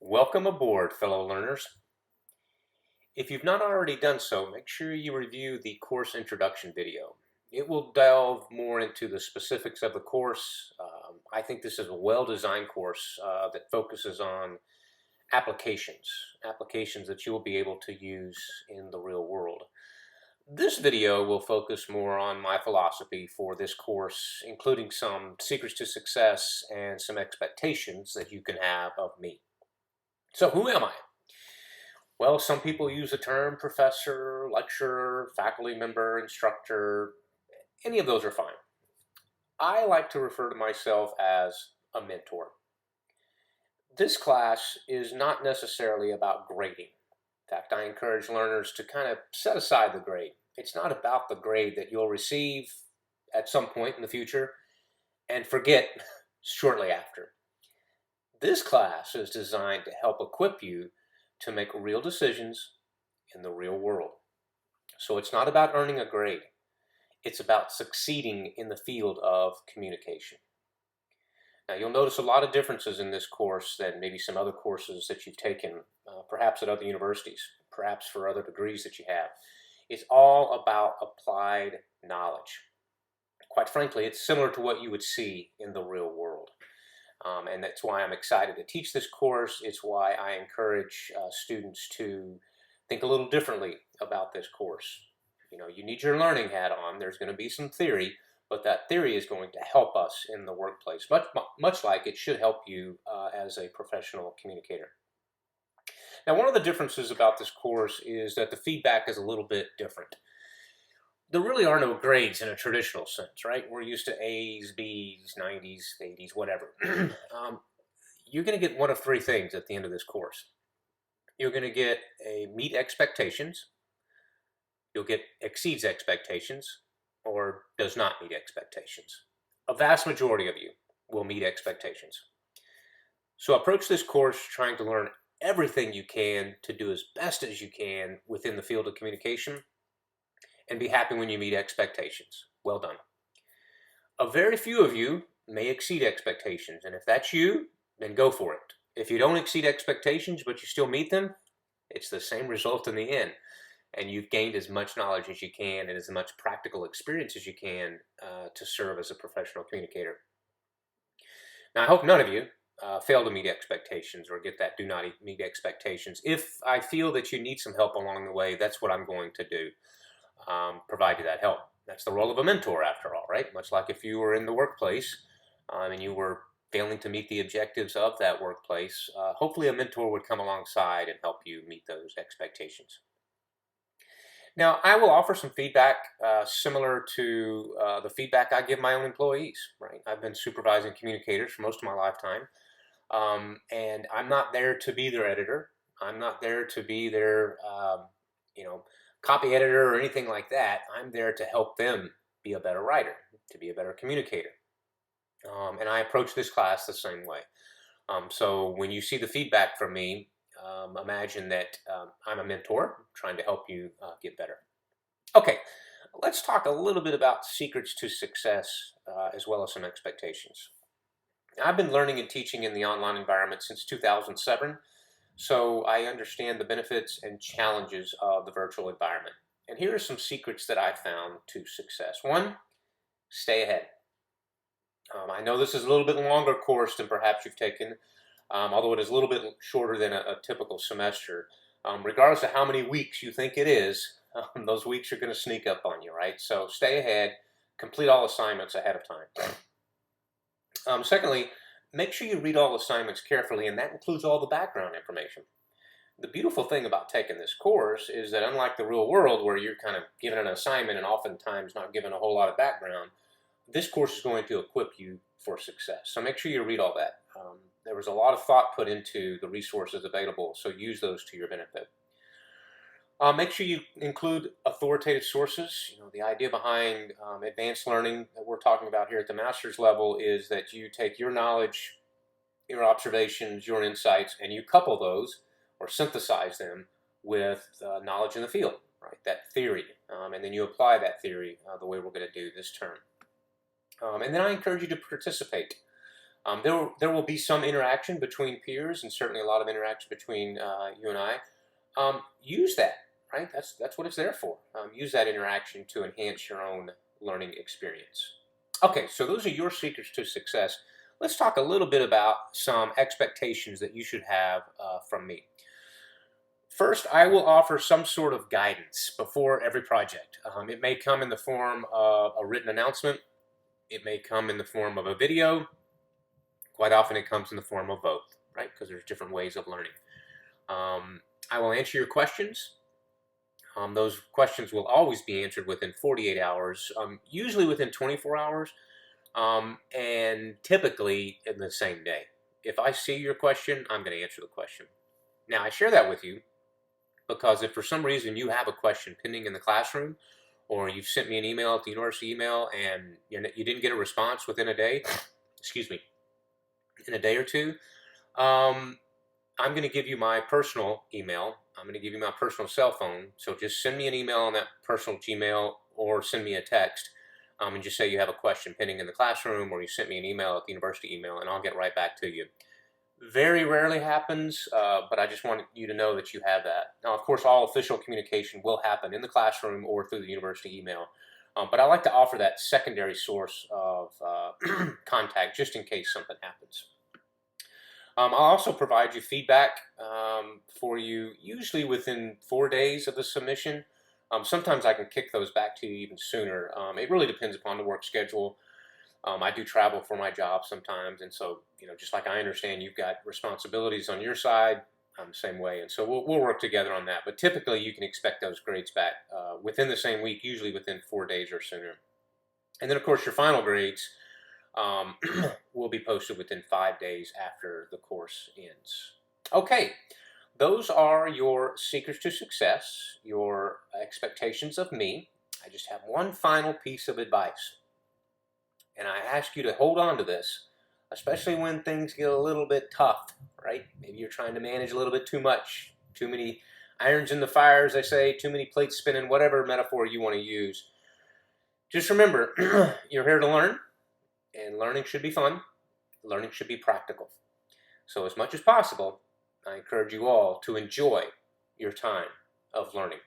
Welcome aboard, fellow learners. If you've not already done so, make sure you review the course introduction video. It will delve more into the specifics of the course. I think this is a well-designed course that focuses on applications that you will be able to use in the real world. This video will focus more on my philosophy for this course, including some secrets to success and some expectations that you can have of me. So who am I? Well, some people use the term professor, lecturer, faculty member, instructor. Any of those are fine. I like to refer to myself as a mentor. This class is not necessarily about grading. In fact, I encourage learners to kind of set aside the grade. It's not about the grade that you'll receive at some point in the future and forget shortly after. This class is designed to help equip you to make real decisions in the real world. So it's not about earning a grade. It's about succeeding in the field of communication. Now, you'll notice a lot of differences in this course than maybe some other courses that you've taken, perhaps at other universities, perhaps for other degrees that you have. It's all about applied knowledge. Quite frankly, it's similar to what you would see in the real world. And that's why I'm excited to teach this course. It's why I encourage students to think a little differently about this course. You know, you need your learning hat on. There's going to be some theory, but that theory is going to help us in the workplace, much like it should help you as a professional communicator. Now, one of the differences about this course is that the feedback is a little bit different. There really are no grades in a traditional sense, right? We're used to A's, B's, 90s, 80s, whatever. You're going to get one of three things at the end of this course. You're going to get a meet expectations, you'll get exceeds expectations, or does not meet expectations. A vast majority of you will meet expectations. So approach this course trying to learn everything you can to do as best as you can within the field of communication, and be happy when you meet expectations. Well done. A very few of you may exceed expectations, and if that's you, then go for it. If you don't exceed expectations but you still meet them, it's the same result in the end, and you've gained as much knowledge as you can and as much practical experience as you can to serve as a professional communicator. Now, I hope none of you fail to meet expectations or get that do not meet expectations. If I feel that you need some help along the way, that's what I'm going to do. Provide you that help. That's the role of a mentor, after all, right? Much like if you were in the workplace and you were failing to meet the objectives of that workplace, hopefully a mentor would come alongside and help you meet those expectations. Now, I will offer some feedback similar to the feedback I give my own employees, right? I've been supervising communicators for most of my lifetime, and I'm not there to be their editor. I'm not there to be their, copy editor or anything like that. I'm there to help them be a better writer, to be a better communicator. And I approach this class the same way. So when you see the feedback from me, imagine that I'm a mentor trying to help you get better. Okay, let's talk a little bit about secrets to success as well as some expectations. I've been learning and teaching in the online environment since 2007. So I understand the benefits and challenges of the virtual environment. And here are some secrets that I've found to success. One, stay ahead. I know this is a little bit longer course than perhaps you've taken, although it is a little bit shorter than a typical semester. Regardless of how many weeks you think it is, those weeks are going to sneak up on you, right? So stay ahead, complete all assignments ahead of time. Secondly, make sure you read all assignments carefully, and that includes all the background information. The beautiful thing about taking this course is that unlike the real world where you're kind of given an assignment and oftentimes not given a whole lot of background, this course is going to equip you for success. So make sure you read all that. There was a lot of thought put into the resources available, so use those to your benefit. Make sure you include authoritative sources. You know, the idea behind advanced learning that we're talking about here at the master's level is that you take your knowledge, your observations, your insights, and you couple those or synthesize them with knowledge in the field, right? That theory, and then you apply that theory the way we're going to do this term. And then I encourage you to participate. There will be some interaction between peers, and certainly a lot of interaction between you and I. Use that, right? That's what it's there for. Use that interaction to enhance your own learning experience. Okay, so those are your secrets to success. Let's talk a little bit about some expectations that you should have from me. First, I will offer some sort of guidance before every project. It may come in the form of a written announcement. It may come in the form of a video. Quite often it comes in the form of both, right? Because there's different ways of learning. I will answer your questions. Those questions will always be answered within 48 hours, usually within 24 hours, and typically in the same day. If I see your question, I'm going to answer the question. Now, I share that with you because if for some reason you have a question pending in the classroom, or you've sent me an email at the university email and you didn't get a response within a day, excuse me, in a day or two, I'm going to give you my personal email. I'm going to give you my personal cell phone. So just send me an email on that personal Gmail or send me a text and just say you have a question pending in the classroom, or you sent me an email at the university email, and I'll get right back to you. Very rarely happens, but I just want you to know that you have that. Now, of course, all official communication will happen in the classroom or through the university email, but I like to offer that secondary source of contact just in case something happens. I'll also provide you feedback for you, usually within 4 days of the submission. Sometimes I can kick those back to you even sooner. It really depends upon the work schedule. I do travel for my job sometimes, and so, just like I understand you've got responsibilities on your side, I'm the same way, and so we'll work together on that. But typically, you can expect those grades back within the same week, usually within 4 days or sooner. And then, of course, your final grades will be posted within 5 days after the course ends. Okay, those are your secrets to success, your expectations of me. I just have one final piece of advice. And I ask you to hold on to this, especially when things get a little bit tough, right? Maybe you're trying to manage a little bit too much, too many irons in the fire, as I say, too many plates spinning, whatever metaphor you want to use. Just remember, you're here to learn, and learning should be fun. Learning should be practical. So as much as possible, I encourage you all to enjoy your time of learning.